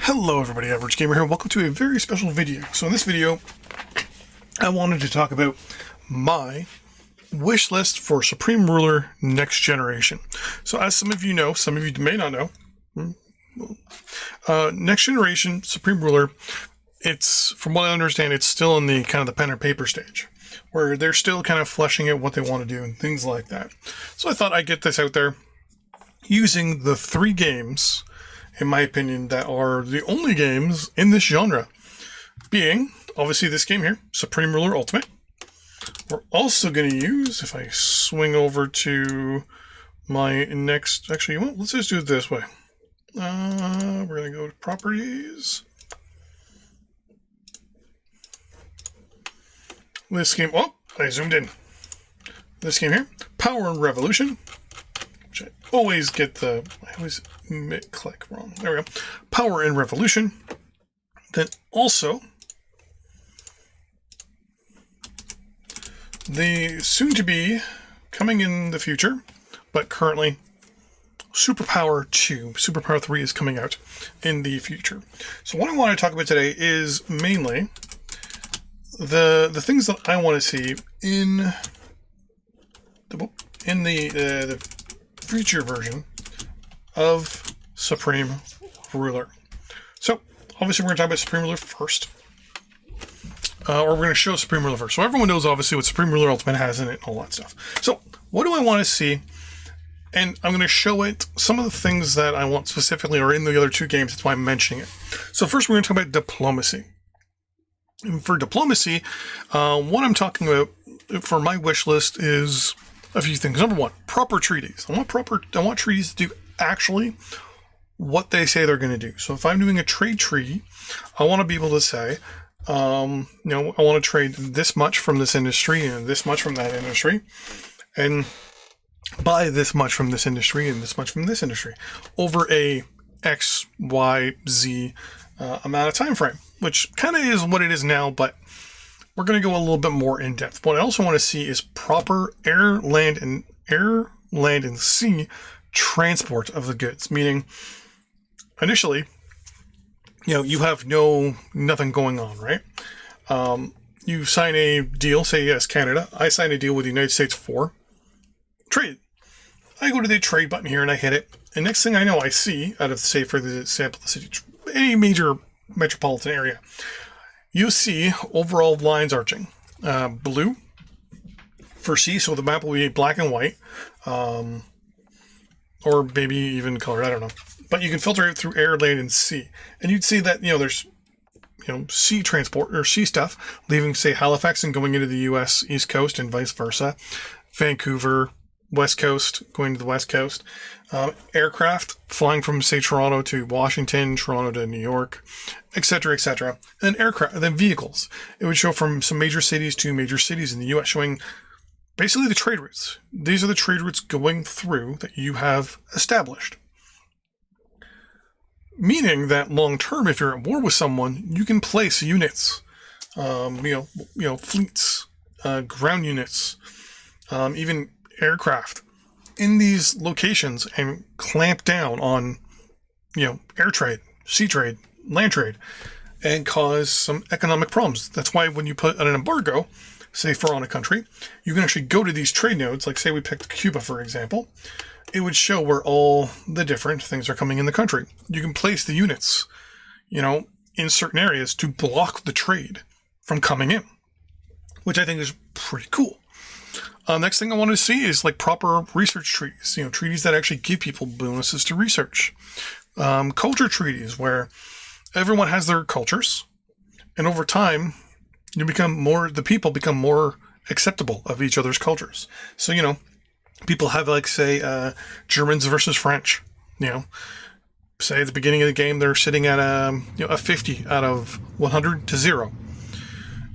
Hello everybody, Average Gamer here. Welcome to a very special video. So in this video, I wanted to talk about my wish list for Supreme Ruler Next Generation. So as some of you know, some of you may not know, Next Generation Supreme Ruler, it's, from what I understand, it's still in the kind of the pen and paper stage, where they're still kind of fleshing out what they want to do and things like that. So I thought I'd get this out there using the 3 games, in my opinion, that are the only games in this genre, being, obviously, this game here, Supreme Ruler Ultimate. We're also going to use, if I swing over to my next, actually, well, let's just do it this way. We're going to go to Properties. This game, oh, I zoomed in. This game here, Power and Revolution. Which I always get the, I always click wrong. There we go. Power and Revolution. Then also the soon to be coming in the future, but currently Superpower 2. Superpower 3 is coming out in the future. So what I want to talk about today is mainly the things that I want to see in the future version of Supreme Ruler. So, obviously, we're going to talk about Supreme Ruler first. Or we're going to show Supreme Ruler first. So, everyone knows, obviously, what Supreme Ruler Ultimate has in it and all that stuff. So, what do I want to see? And I'm going to show it some of the things that I want specifically are in the other 2 games. That's why I'm mentioning it. So, first, we're going to talk about diplomacy. And for diplomacy, what I'm talking about for my wish list is a few things. Number 1, proper treaties. I want treaties to do actually what they say they're going to do. So if I'm doing a trade treaty, I want to be able to say, I want to trade this much from this industry and this much from that industry, and buy this much from this industry and this much from this industry over a X, Y, Z amount of time frame, which kind of is what it is now, but we're going to go a little bit more in depth. What I also want to see is proper air, land, and sea transport of the goods. Meaning, initially, you have nothing going on, right? You sign a deal, say yes, Canada. I sign a deal with the United States for trade. I go to the trade button here and I hit it. And next thing I know, I see, out of, say, for the example, the city, any major metropolitan area, you see overall lines arching. Blue for sea, so the map will be black and white, or maybe even colored, I don't know. But you can filter it through air, land, and sea. And you'd see that, there's, sea transport, or sea stuff, leaving, say, Halifax and going into the U.S. East Coast and vice versa. Vancouver, West Coast, going to the West Coast. Aircraft flying from, say, Toronto to Washington, Toronto to New York, etc., etc. And then then vehicles. It would show from some major cities to major cities in the U.S., showing basically the trade routes. These are the trade routes going through that you have established. Meaning that long term, if you're at war with someone, you can place units, fleets, ground units, even aircraft in these locations and clamp down on, air trade, sea trade, land trade, and cause some economic problems. That's why when you put an embargo, say on a country, you can actually go to these trade nodes, like say we picked Cuba, for example. It would show where all the different things are coming in the country. You can place the units, in certain areas to block the trade from coming in, which I think is pretty cool. Next thing I want to see is like proper research treaties, treaties that actually give people bonuses to research. Culture treaties where everyone has their cultures, and over time, the people become more acceptable of each other's cultures. So, people have, like, say, Germans versus French, say at the beginning of the game, they're sitting at a 50 out of 100 to 0.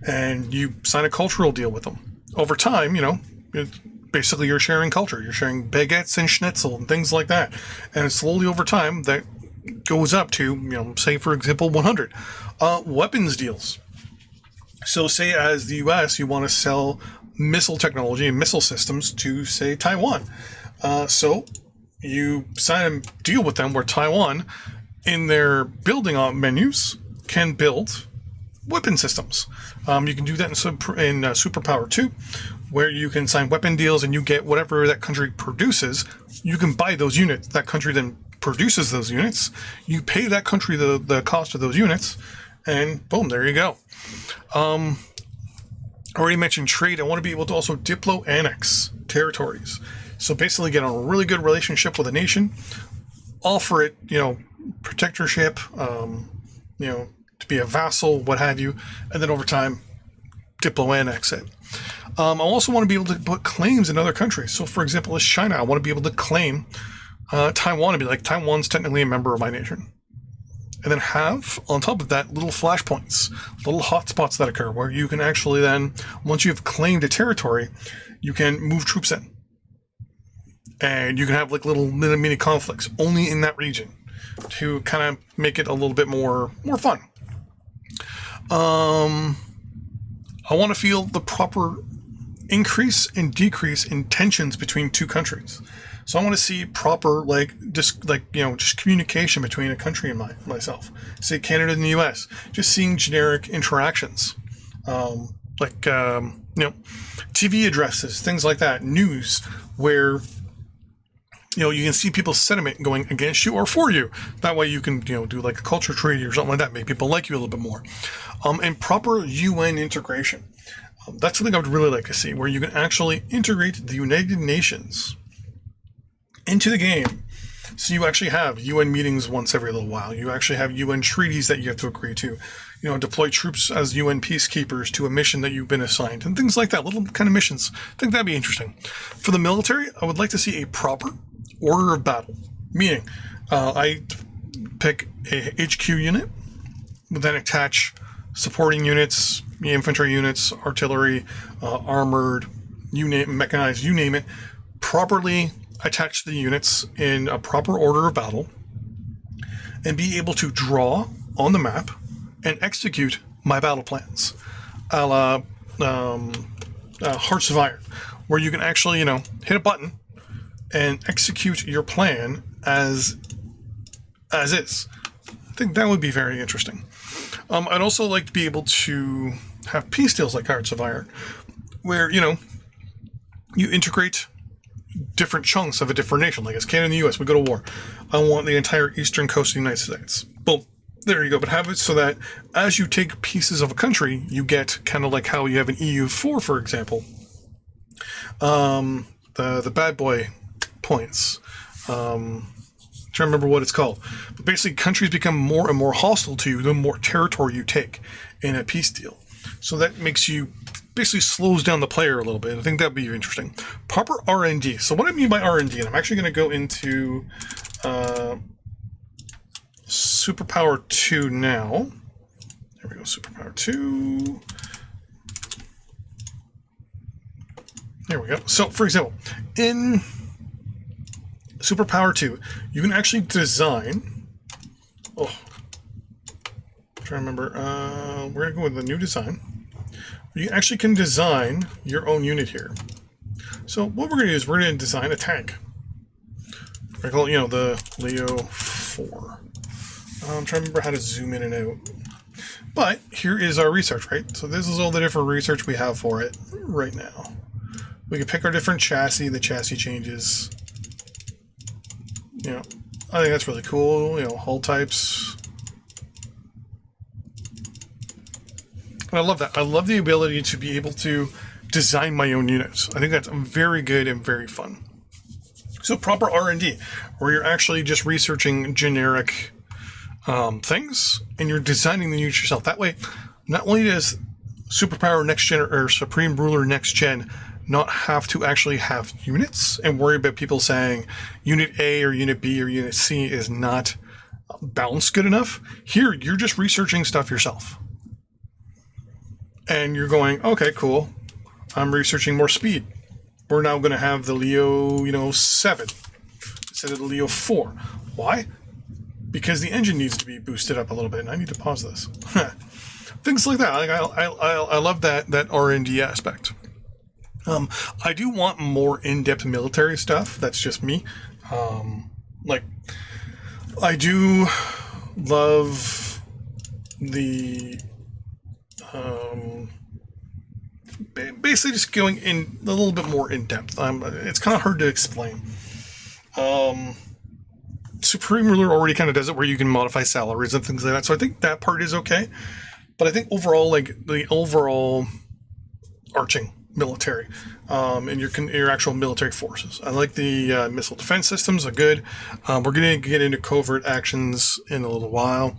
And you sign a cultural deal with them. Over time, basically you're sharing culture. You're sharing baguettes and schnitzel and things like that. And slowly over time, that goes up to, say, for example, 100. Weapons deals. So say as the U.S., you want to sell missile technology and missile systems to, say, Taiwan. So you sign a deal with them where Taiwan in their building menus, can build weapon systems. You can do that in Superpower 2, where you can sign weapon deals and you get whatever that country produces. You can buy those units. That country then produces those units. You pay that country the cost of those units, and boom, there you go. I already mentioned trade. I want to be able to also diplo annex territories. So basically get a really good relationship with a nation, offer it, protectorship, to be a vassal, what have you, and then over time, diplo annex it. I also want to be able to put claims in other countries. So for example, as China, I want to be able to claim Taiwan and be like, Taiwan's technically a member of my nation. And then have, on top of that, little flashpoints, little hotspots that occur where you can actually then, once you've claimed a territory, you can move troops in. And you can have like little mini conflicts only in that region to kind of make it a little bit more fun. I want to feel the proper increase and decrease in tensions between two countries. So I want to see proper, just communication between a country and myself. Say Canada and the U.S. Just seeing generic interactions, TV addresses, things like that, news, where you can see people's sentiment going against you or for you. That way you can do like a culture treaty or something like that, make people like you a little bit more. And proper UN integration. That's something I would really like to see, where you can actually integrate the United Nations into the game. So you actually have UN meetings once every little while. You actually have UN treaties that you have to agree to. Deploy troops as UN peacekeepers to a mission that you've been assigned, and things like that, little kind of missions. I think that'd be interesting. For the military, I would like to see a proper order of battle. Meaning, I pick a HQ unit, but then attach supporting units, infantry units, artillery, armored, mechanized, you name it, properly attach the units in a proper order of battle, and be able to draw on the map and execute my battle plans, a la Hearts of Iron, where you can actually, hit a button and execute your plan as is. I think that would be very interesting. I'd also like to be able to have peace deals like Hearts of Iron, where, you integrate different chunks of a different nation. Like as Canada and the US, we go to war. I want the entire eastern coast of the United States. Boom. There you go. But have it so that as you take pieces of a country, you get kind of like how you have an EU4, for example. The bad boy points. Trying to remember what it's called. But basically, countries become more and more hostile to you the more territory you take in a peace deal. So that makes you basically slows down the player a little bit. I think that'd be interesting. Proper R&D. So what I mean by R&D, and I'm actually going to go into Superpower 2 now. There we go, Superpower 2. There we go. So, for example, in Superpower 2, you can actually design... I'm trying to remember. We're going to go with the new design. You actually can design your own unit here. So what we're going to do is we're going to design a tank. I call it, the Leo 4. I'm trying to remember how to zoom in and out. But here is our research, right? So this is all the different research we have for it right now. We can pick our different chassis. The chassis changes. I think that's really cool. Hull types. And I love that. I love the ability to be able to design my own units. I think that's very good and very fun. So proper R&D, where you're actually just researching generic things, and you're designing the units yourself. That way, not only does Superpower Next Gen or Supreme Ruler Next Gen not have to actually have units and worry about people saying Unit A or Unit B or Unit C is not balanced good enough. Here, you're just researching stuff yourself. And you're going, okay, cool. I'm researching more speed. We're now going to have the Leo, 7 instead of the Leo 4. Why? Because the engine needs to be boosted up a little bit. And I need to pause this. Things like that. I love that R&D aspect. I do want more in-depth military stuff. That's just me. I do love the basically just going in a little bit more in depth. It's kind of hard to explain. Supreme Ruler already kind of does it where you can modify salaries and things like that. So I think that part is okay. But I think overall, like the overall arching military and your actual military forces. I like the missile defense systems are good. We're going to get into covert actions in a little while.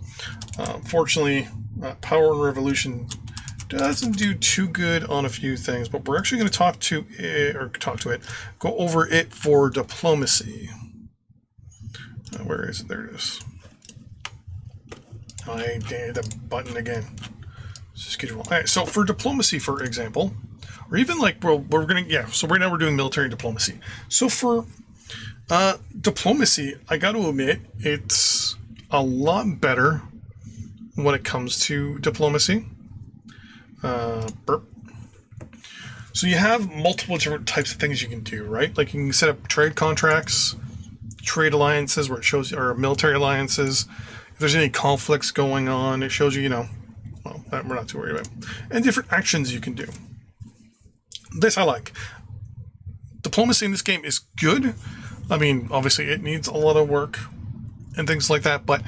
Fortunately, Power and Revolution doesn't do too good on a few things, but we're actually going to go over it for diplomacy. Where is it? There it is. I did the button again. Schedule. All right, so for diplomacy, for example, or even like, well, we're going to, so right now we're doing military diplomacy. So for diplomacy, I got to admit, it's a lot better when it comes to diplomacy. So you have multiple different types of things you can do, right? Like you can set up trade contracts, trade alliances where it shows, or military alliances. If there's any conflicts going on, it shows you, well, that we're not too worried about. And different actions you can do. This I like. Diplomacy in this game is good. I mean, obviously it needs a lot of work and things like that, but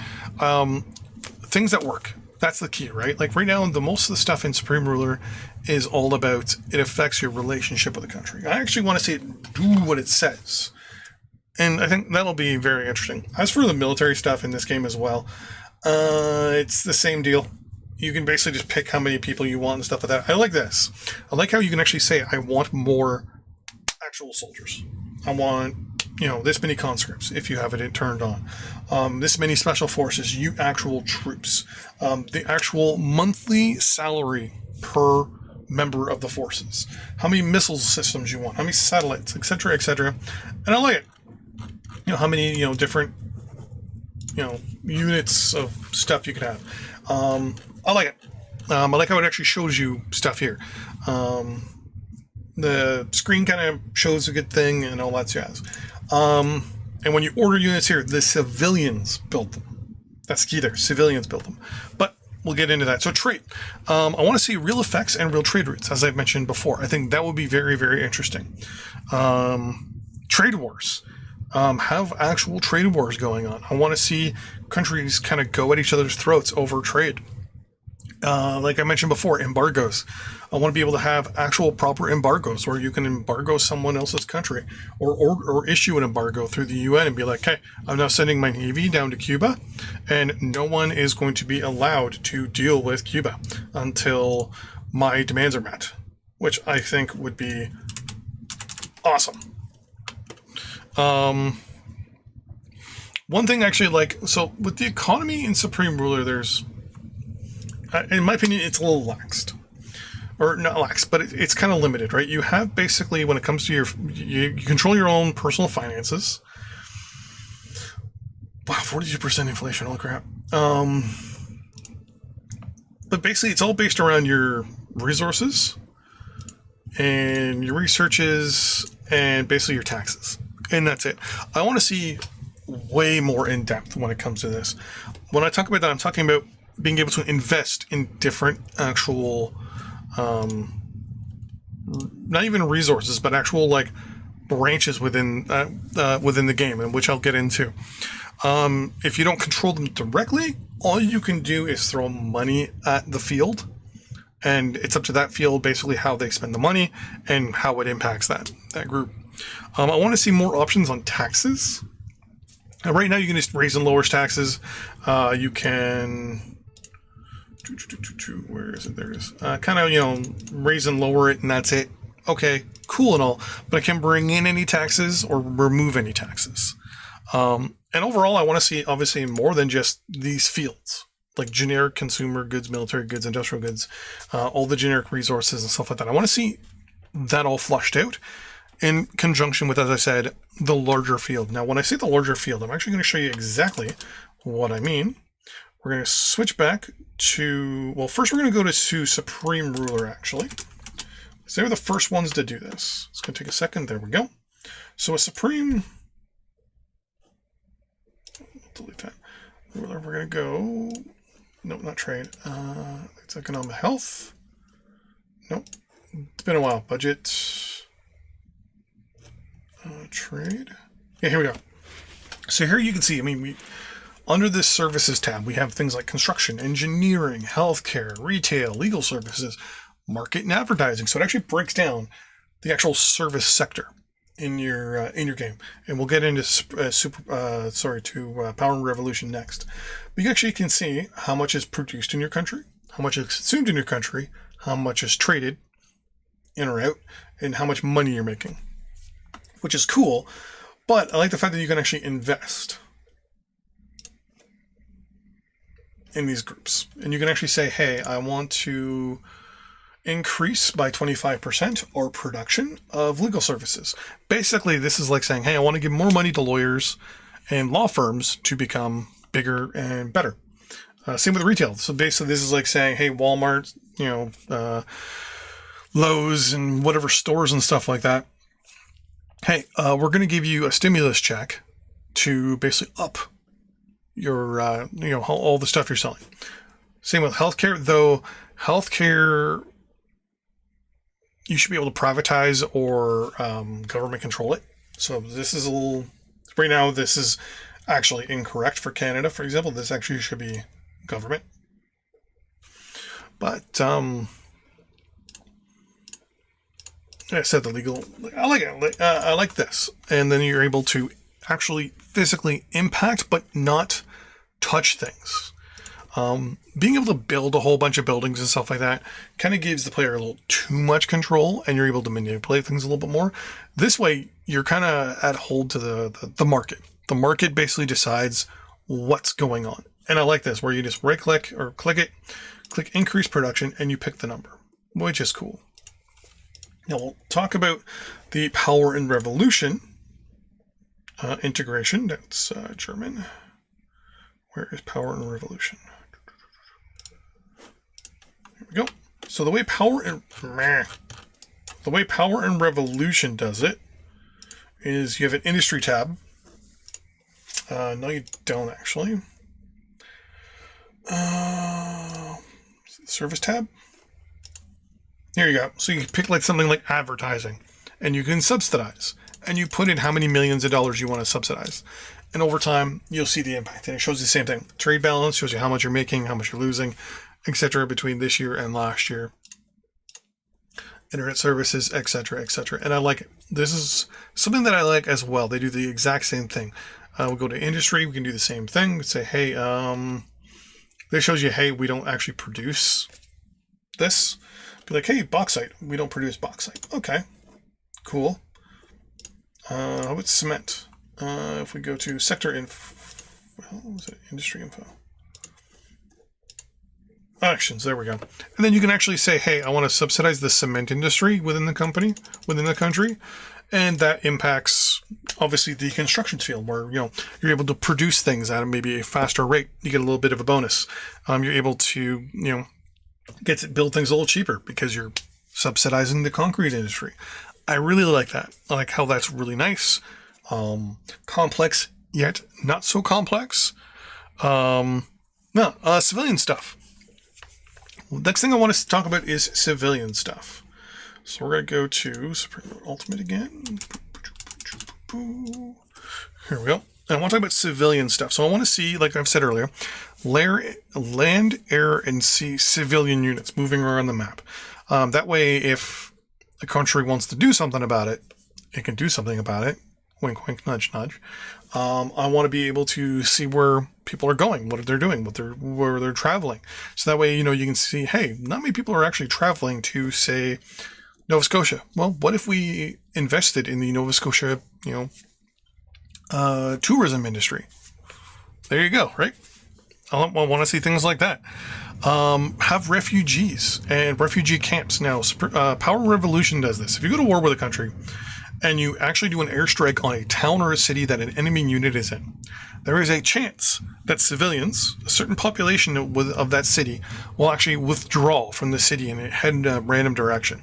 things that work. That's the key, right? Like right now, most of the stuff in Supreme Ruler is all about it affects your relationship with the country. I actually want to see it do what it says. And I think that'll be very interesting. As for the military stuff in this game as well, it's the same deal. You can basically just pick how many people you want and stuff like that. I like this. I like how you can actually say, I want more actual soldiers. I want, this many conscripts, if you have it turned on. This many special forces, actual troops. The actual monthly salary per member of the forces. How many missile systems you want. How many satellites, etc., etc. And I like it. How many, different, units of stuff you can have. I like it. I like how it actually shows you stuff here. The screen kind of shows a good thing and all that jazz. And when you order units here, the civilians build them. That's key there. Civilians build them. But we'll get into that. So trade. I want to see real effects and real trade routes, as I've mentioned before. I think that would be very, very interesting. Trade wars. Have actual trade wars going on. I want to see countries kind of go at each other's throats over trade. Like I mentioned before, embargoes. I want to be able to have actual proper embargoes where you can embargo someone else's country or issue an embargo through the UN and be like, hey, I'm now sending my Navy down to Cuba and no one is going to be allowed to deal with Cuba until my demands are met, which I think would be awesome. One thing actually, so with the economy in Supreme Ruler, there's, in my opinion, it's a little laxed. Or not lax, but it's kind of limited, right? You have basically, when it comes to you control your own personal finances. Wow, 42% inflation, holy crap. But basically, it's all based around your resources and your researches and basically your taxes. And that's it. I want to see way more in depth when it comes to this. When I talk about that, I'm talking about being able to invest in different actual, not even resources, but actual branches within the game, and which I'll get into. If you don't control them directly, all you can do is throw money at the field, and it's up to that field basically how they spend the money and how it impacts that group. I want to see more options on taxes. Right now, you can just raise and lower taxes. You can, where is it? There it is. Kind of, raise and lower it, and that's it. Okay, cool and all, but I can bring in any taxes or remove any taxes. And overall, I want to see obviously more than just these fields, like generic consumer goods, military goods, industrial goods, all the generic resources and stuff like that. I want to see that all flushed out in conjunction with, as I said, the larger field. Now, when I say the larger field, I'm actually going to show you exactly what I mean. We're going to switch back to, well, first we're going to go to Supreme Ruler, actually. So they're the first ones to do this. It's going to take a second. There we go. So a Supreme, delete that. ruler, we're going to go, nope, not trade. It's economic health. Nope. It's been a while. Budget. Trade. Yeah, here we go. So here you can see, I mean, under this services tab, we have things like construction, engineering, healthcare, retail, legal services, market, and advertising. So it actually breaks down the actual service sector in your game, and we'll get into Power and Revolution next. But you actually can see how much is produced in your country, how much is consumed in your country, how much is traded in or out, and how much money you're making, which is cool. But I like the fact that you can actually invest in these groups, and you can actually say, hey, I want to increase by 25% our production of legal services. Basically, this is like saying, hey, I want to give more money to lawyers and law firms to become bigger and better. Same with retail. So basically, this is like saying, hey, Walmart, Lowe's and whatever stores and stuff like that, hey, we're going to give you a stimulus check to basically up your, all the stuff you're selling. Same with healthcare, though. Healthcare, you should be able to privatize or government control it. So this is a little, right now, this is actually incorrect for Canada, for example. This actually should be government. But like I said, the legal, I like it. I like this. And then you're able to actually physically impact, but not touch things. Being able to build a whole bunch of buildings and stuff like that kind of gives the player a little too much control, and you're able to manipulate things a little bit more. This way, you're kind of at hold to the market. The market basically decides what's going on. And I like this, where you just right-click or click it, click increase production, and you pick the number, which is cool. Now, we'll talk about the Power and Revolution integration. That's German. Where is Power and Revolution? Here we go. So the way Power and Revolution does it is you have an industry tab. No, you don't actually. Service tab. Here you go. So you pick like something like advertising, and you can subsidize, and you put in how many millions of dollars you want to subsidize. And over time, you'll see the impact. And it shows you the same thing. Trade balance shows you how much you're making, how much you're losing, etc. between this year and last year. Internet services, etc., etc. And I like it. This is something that I like as well. They do the exact same thing. We'll go to industry. We can do the same thing. We say, hey, this shows you, hey, we don't actually produce this. Be like, hey, bauxite. We don't produce bauxite. Okay, cool. How about cement? If we go to sector info, what was it? Industry info. Actions, there we go. And then you can actually say, hey, I want to subsidize the cement industry within the company, within the country. And that impacts, obviously, the construction field where, you're able to produce things at maybe a faster rate. You get a little bit of a bonus. You're able to, get to build things a little cheaper because you're subsidizing the concrete industry. I really like that. I like how that's really nice. Complex, yet not so complex. Civilian stuff. Next thing I want to talk about is civilian stuff. So we're going to go to Supreme Ultimate again. Here we go. And I want to talk about civilian stuff. So I want to see, like I've said earlier, land, air, and sea civilian units moving around the map. That way, if a country wants to do something about it, it can do something about it. Wink, wink, nudge, nudge. I want to be able to see where people are going, what they're doing, where they're traveling. So that way, you can see, hey, not many people are actually traveling to, say, Nova Scotia. Well, what if we invested in the Nova Scotia, tourism industry? There you go, right? I want to see things like that. Have refugees and refugee camps. Now, Power Revolution does this. If you go to war with a country, and you actually do an airstrike on a town or a city that an enemy unit is in, there is a chance that civilians, a certain population of that city, will actually withdraw from the city and head in a random direction.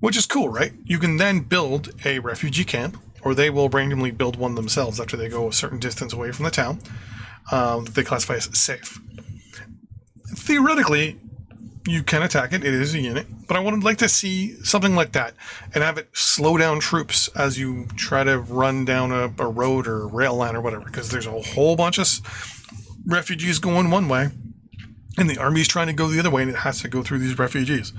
Which is cool, right? You can then build a refugee camp, or they will randomly build one themselves after they go a certain distance away from the town. that they classify as safe. Theoretically, you can attack it. It is a unit. But I would like to see something like that and have it slow down troops as you try to run down a road or a rail line or whatever, because there's a whole bunch of refugees going one way and the army's trying to go the other way, and it has to go through these refugees.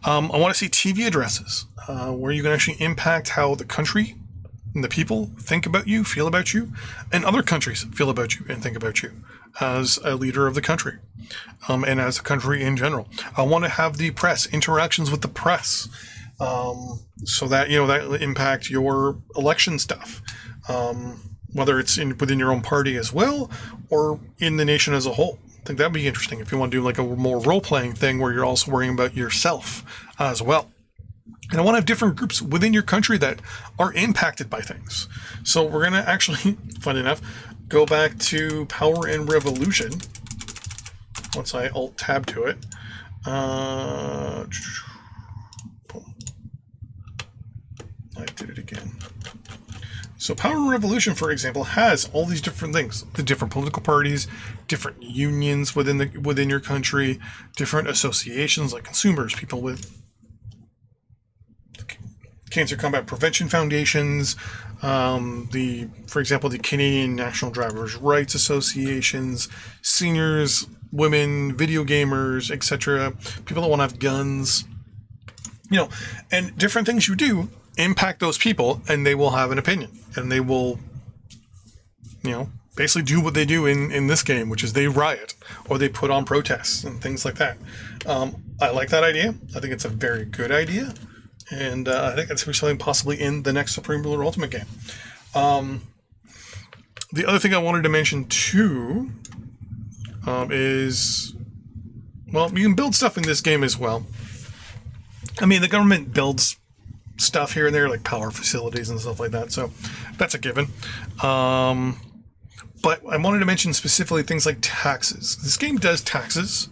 I want to see TV addresses where you can actually impact how the country and the people think about you, feel about you, and other countries feel about you and think about you as a leader of the country, and as a country in general. I want to have the press, interactions with the press, so that, that will impact your election stuff, whether it's within your own party as well, or in the nation as a whole. I think that'd be interesting if you want to do like a more role-playing thing where you're also worrying about yourself as well. And I want to have different groups within your country that are impacted by things. So we're going to actually, funny enough, go back to Power and Revolution. Once I Alt-Tab to it. I did it again. So Power and Revolution, for example, has all these different things. The different political parties, different unions within your country, different associations like consumers, people with Cancer Combat Prevention Foundations, for example, the Canadian National Drivers' Rights Associations, seniors, women, video gamers, etc., people that want to have guns, and different things you do impact those people, and they will have an opinion, and they will, basically do what they do in this game, which is they riot, or they put on protests and things like that. I like that idea. I think it's a very good idea. And I think that's something possibly in the next Supreme Ruler Ultimate game. The other thing I wanted to mention too is, you can build stuff in this game as well. I mean, the government builds stuff here and there, like power facilities and stuff like that. So that's a given. But I wanted to mention specifically things like taxes. This game does taxes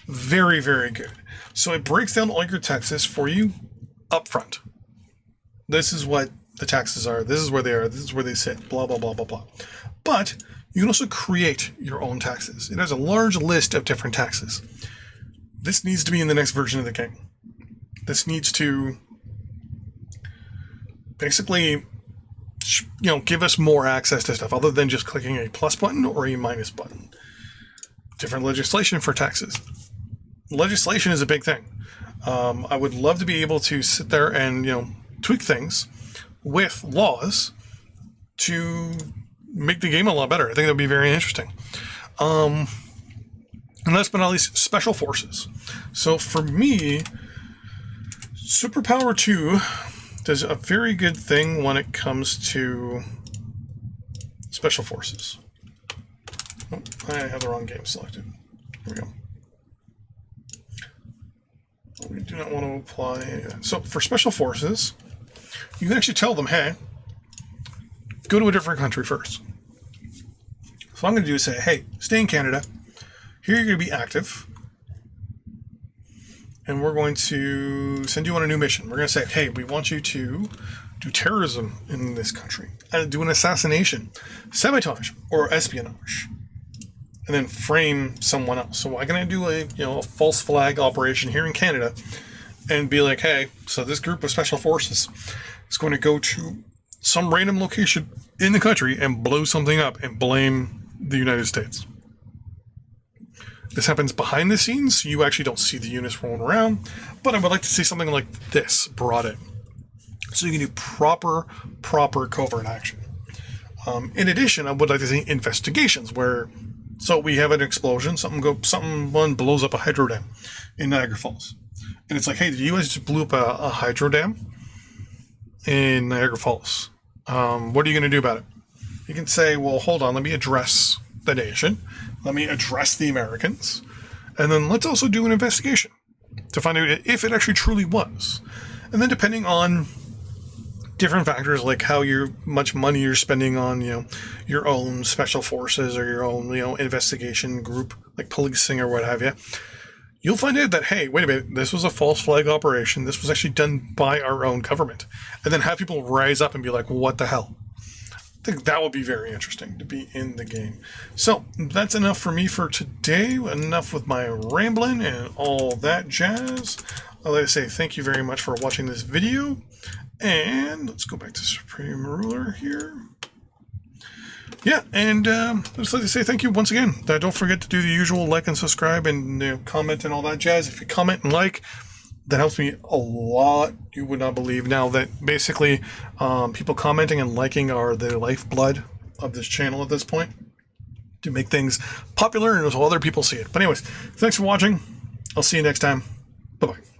very, very good. So it breaks down all your taxes for you up front. This is what the taxes are. This is where they are. This is where they sit. Blah, blah, blah, blah, blah. But you can also create your own taxes. It has a large list of different taxes. This needs to be in the next version of the game. This needs to basically, give us more access to stuff other than just clicking a plus button or a minus button. Different legislation for taxes. Legislation is a big thing. I would love to be able to sit there and, tweak things with laws to make the game a lot better. I think that would be very interesting. And last but not least, special forces. So for me, Superpower 2 does a very good thing when it comes to special forces. Oh, I have the wrong game selected. Here we go. We do not want to apply any of that. So for special forces, you can actually tell them, hey, go to a different country first. So I'm going to do is say, hey, stay in Canada. Here you're going to be active. And we're going to send you on a new mission. We're going to say, hey, we want you to do terrorism in this country. Do an assassination, sabotage, or espionage. And then frame someone else. So why can I do a false flag operation here in Canada and be like, hey, so this group of special forces is going to go to some random location in the country and blow something up and blame the United States. This happens behind the scenes, so you actually don't see the units rolling around, but I would like to see something like this brought in. So you can do proper covert action. In addition, I would like to see investigations where, so we have an explosion, someone blows up a hydro dam in Niagara Falls. And it's like, hey, the U.S. just blew up a hydro dam in Niagara Falls. What are you going to do about it? You can say, well, hold on, let me address the nation. Let me address the Americans. And then let's also do an investigation to find out if it actually truly was. And then depending on different factors like how much money you're spending on, your own special forces or your own, investigation group, like policing or what have you, you'll find out that, hey, wait a minute, this was a false flag operation. This was actually done by our own government. And then have people rise up and be like, what the hell? think that would be very interesting to be in the game. So that's enough for me for today. Enough with my rambling and all that jazz. I'd like to say thank you very much for watching this video. And let's go back to Supreme Ruler here. Yeah, and I'd just like to say thank you once again. Don't forget to do the usual like and subscribe and comment and all that jazz. If you comment and like, that helps me a lot. You would not believe now that basically people commenting and liking are the lifeblood of this channel at this point to make things popular and so other people see it. But anyways, thanks for watching. I'll see you next time. Bye-bye.